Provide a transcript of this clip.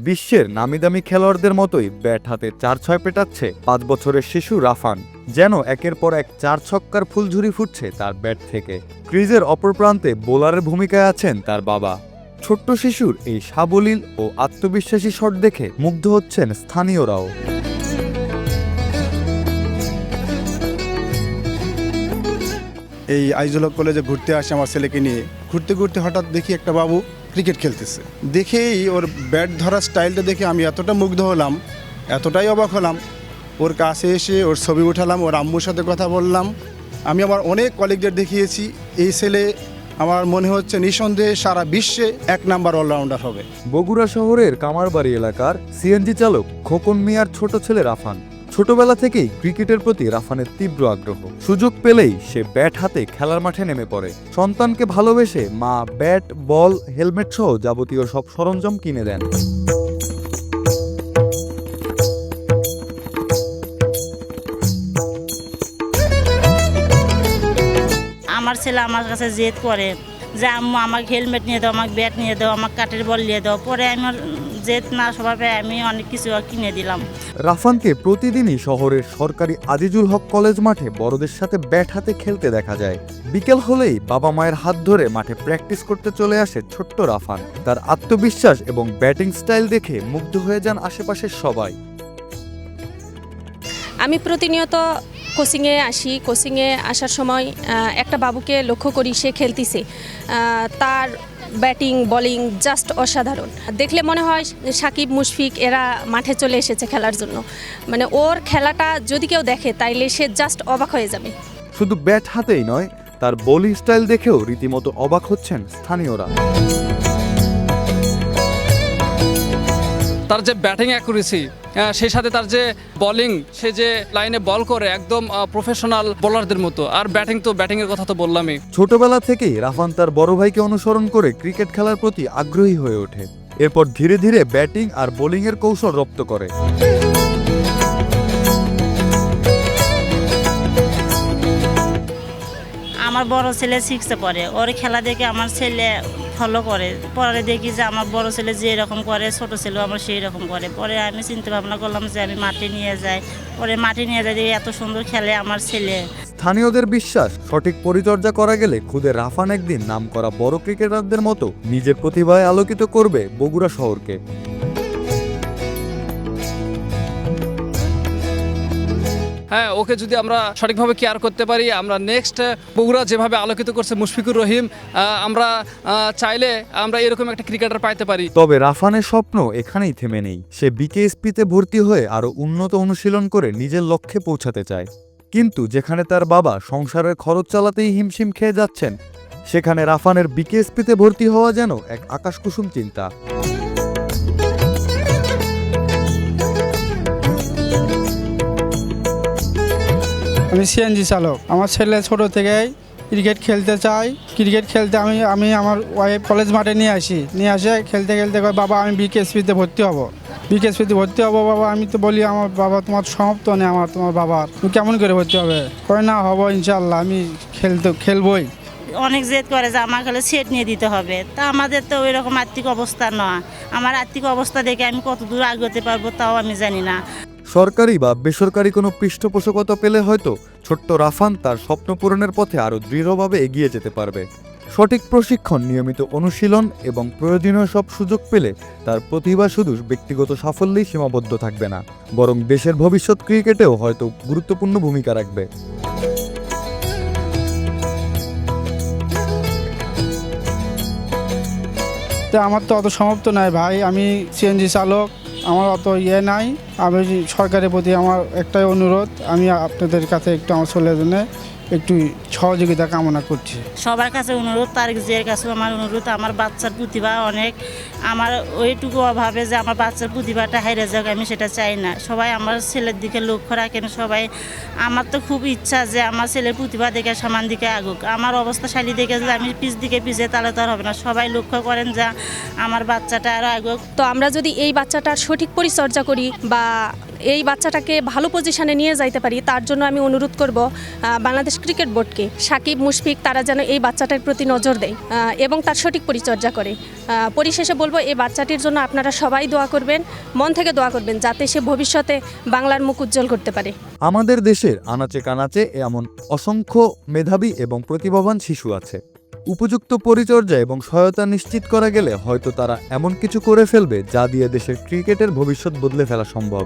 বিশ্বের নামিদামি খেলোয়াড়দের মতোই ব্যাট হাতে ৪-৬ পেটাচ্ছে ৫ বছরের শিশু রাফান। যেন একের পর এক ৪ ছক্কার ফুলঝুরি ফুটছে তার ব্যাট থেকে। ক্রিজের অপর প্রান্তে বোলারের ভূমিকায় আছেন তার বাবা। ছোট্ট শিশুর এই সাবলীল ও আত্মবিশ্বাসী শট দেখে মুগ্ধ হচ্ছেন স্থানীয়রাও। এই আইজল হক কলেজে ঘুরতে আসে আমার ছেলেকে নিয়ে। ঘুরতে ঘুরতে হঠাৎ দেখি একটা বাবু ক্রিকেট খেলতেছে। দেখেই ওর ব্যাট ধরার স্টাইলটা দেখে আমি এতটা মুগ্ধ হলাম, এতটাই অবাক হলাম। ওর কাছে এসে ওর ছবি উঠালাম, ওর আম্মুর সাথে কথা বললাম। আমি আমার অনেক কলিগদের দেখিয়েছি, এই ছেলে আমার মনে হচ্ছে নিঃসন্দেহে সারা বিশ্বে ১ নাম্বার অলরাউন্ডার হবে। বগুড়া শহরের কামারবাড়ি এলাকার সিএনজি চালক খোকন মিয়ার ছোট ছেলে রাফান। ছোটবেলা থেকেই ক্রিকেটের প্রতি রাফানের তীব্র আগ্রহ। সুযোগ পেলেই সে ব্যাট হাতে খেলার মাঠে নেমে পড়ে। সন্তানকে ভালোবেসে মা ব্যাট, বল, হেলমেট সহ যাবতীয় সব সরঞ্জাম কিনে দেন। আমার ছেলে আমার কাছে জেদ করে যে আম্মু আমাকে হেলমেট নিয়ে দাও, আমাকে ব্যাট নিয়ে দাও, আমাকে কাঠের বল নিয়ে দাও। পরে আমার জেদ না স্বভাবে আমি অনেক কিছু কিনে দিলাম। রাফানকে প্রতিদিনই শহরের সরকারি আজিজুল হক কলেজ মাঠে বড়দের সাথে ব্যাট হাতে খেলতে দেখা যায়। বিকেল হলেই বাবা মায়ের হাত ধরে মাঠে প্র্যাকটিস করতে চলে আসে ছোট্ট রাফান। তার আত্মবিশ্বাস এবং ব্যাটিং স্টাইল দেখে মুগ্ধ হয়ে যান আশেপাশের সবাই। আমি প্রতিনিয়ত কোচিংয়ে আসি। কোচিংয়ে আসার সময় একটা বাবুকে লক্ষ্য করি, সে খেলতেছে। তার ব্যাটিং, বোলিং জাস্ট অসাধারণ। দেখলে মনে হয় সাকিব, মুশফিক এরা মাঠে চলে এসেছে খেলার জন্য। মানে ওর খেলাটা যদি কেউ দেখে তাইলে সে জাস্ট অবাক হয়ে যাবে। শুধু ব্যাট হাতেই নয়, তার বোলিং স্টাইল দেখেও রীতিমতো অবাক হচ্ছেন স্থানীয়রা। তার যে ব্যাটিং অ্যাকুরেসি, সেই সাথে তার যে বোলিং, সে যে লাইনে বল করে একদম প্রফেশনাল বোলারদের মতো। আর ব্যাটিংয়ের কথা তো বললামই। ছোটবেলা থেকেই রাফান তার বড় ভাইকে অনুসরণ করে ক্রিকেট খেলার প্রতি আগ্রহী হয়ে ওঠে। এরপর ধীরে ধীরে ব্যাটিং আর বোলিংয়ের কৌশল রপ্ত করে। আমার বড় ছেলে 6-এ পড়ে, ওর খেলা দেখে আমার ছেলে ফলো করে। পরে দেখি যে আমার বড় ছেলে যে এরকম করে, ছোট ছেলেও আমার সেই রকম করে। পরে আমি চিন্তা ভাবনা করলাম যে আমি মাঠে নিয়ে যাই। পরে মাঠে নিয়ে যাই, এত সুন্দর খেলে আমার ছেলে। স্থানীয়দের বিশ্বাস, সঠিক পরিচর্যা করা গেলে খুদে রাফান একদিন নামকরা বড় ক্রিকেটারদের মতো নিজের প্রতিভায় আলোকিত করবে বগুড়া শহরকে। হ্যাঁ, ওকে যদি আমরা সঠিকভাবে কেয়ার করতে পারি, আমরা নেক্সট বগুড়া যেভাবে আলোকিত করছে মুশফিকুর রহিম, আমরা চাইলে আমরা এরকম একটা ক্রিকেটার পাইতে পারি। তবে রাফানের স্বপ্ন এখানেই থেমে নেই। সে বিকেএসপিতে ভর্তি হয়ে আরও উন্নত অনুশীলন করে নিজের লক্ষ্যে পৌঁছাতে চায়। কিন্তু যেখানে তার বাবা সংসারের খরচ চালাতেই হিমশিম খেয়ে যাচ্ছেন, সেখানে রাফানের বিকেএসপিতে ভর্তি হওয়া যেন এক আকাশকুসুম চিন্তা। আমি সিএনজি চালক। আমার ছেলে ছোট থেকেই ক্রিকেট খেলতে চাই। ক্রিকেট খেলতে আমি আমার ওয়াইফ কলেজ মাঠে নিয়ে আসে খেলতে খেলতে কয় বাবা আমি বিকেএসপিতে ভর্তি হব, বিকেএসপিতে ভর্তি হব বাবা। আমি তো বলি আমার বাবা তোমার সমাপ্ত নেই, তোমার বাবার তুমি কেমন করে ভর্তি হবে? কয় না হব ইনশাল্লাহ, আমি খেলবই। অনেক জেদ করে যে আমার খালি সেট নিয়ে দিতে হবে। তা আমাদের তো ওই রকম আর্থিক অবস্থা নয়। আমার আর্থিক অবস্থা দেখে আমি কত দূর আগাতে পারবো তাও আমি জানি না। সরকারি বা বেসরকারি কোনো পৃষ্ঠপোষকতা পেলে হয়তো ছোট্ট রাফান তার স্বপ্ন পূরণের পথে আরও দৃঢ়ভাবে এগিয়ে যেতে পারবে। সঠিক প্রশিক্ষণ, নিয়মিত অনুশীলন এবং প্রয়োজনীয় সব সুযোগ পেলে তার প্রতিভা শুধু ব্যক্তিগত সাফল্যেই সীমাবদ্ধ থাকবে না, বরং দেশের ভবিষ্যৎ ক্রিকেটেও হয়তো গুরুত্বপূর্ণ ভূমিকা রাখবে। আমার তো অত সমাপ্ত নাই ভাই, আমি সিএনজি চালক, আমার অত নাই। আমি সরকারের প্রতি আমার একটাই অনুরোধ, আমি আপনাদের কাছে একটু আমার ছেলের জন্য একটু সহযোগিতা কামনা করছি। সবার কাছে অনুরোধ, তারেক জিয়ার কাছেও আমার অনুরোধ। আমার বাচ্চার প্রতিভা অনেক, আমার ওইটুকু অভাবে যে আমার বাচ্চার প্রতিভাটা হারিয়ে যাক আমি সেটা চাই না। সবাই আমার ছেলের দিকে লক্ষ্য রাখেন সবাই। আমার তো খুব ইচ্ছা যে আমার ছেলের প্রতিভা দেখে সমান দিকে আগুক। আমার অবস্থাশালী দেখে যে আমি পিছিয়ে তাহলে তো আর হবে না। সবাই লক্ষ্য করেন যে আমার বাচ্চাটা আরও আগুক। তো আমরা যদি এই বাচ্চাটার সঠিক পরিচর্যা করি বা এই বাচ্চাটাকে ভালো পজিশনে নিয়ে যাইতে পারি, তার জন্য আমি অনুরোধ করব বাংলাদেশ ক্রিকেট বোর্ডকে, সাকিব, মুশফিক তারা যেন এই বাচ্চাটার প্রতি নজর দেয় এবং তার সঠিক পরিচর্যা করে। পরিশেষে বলবো এই বাচ্চাটির জন্য আপনারা সবাই দোয়া করবেন, মন থেকে দোয়া করবেন, যাতে সে ভবিষ্যতে বাংলার মুখ উজ্জ্বল করতে পারে। আমাদের দেশের আনাচে কানাচে এমন অসংখ্য মেধাবী এবং প্রতিভাবান শিশু আছে। উপযুক্ত পরিচর্যা এবং সহায়তা নিশ্চিত করা গেলে হয়তো তারা এমন কিছু করে ফেলবে যা দিয়ে দেশের ক্রিকেটের ভবিষ্যৎ বদলে ফেলা সম্ভব।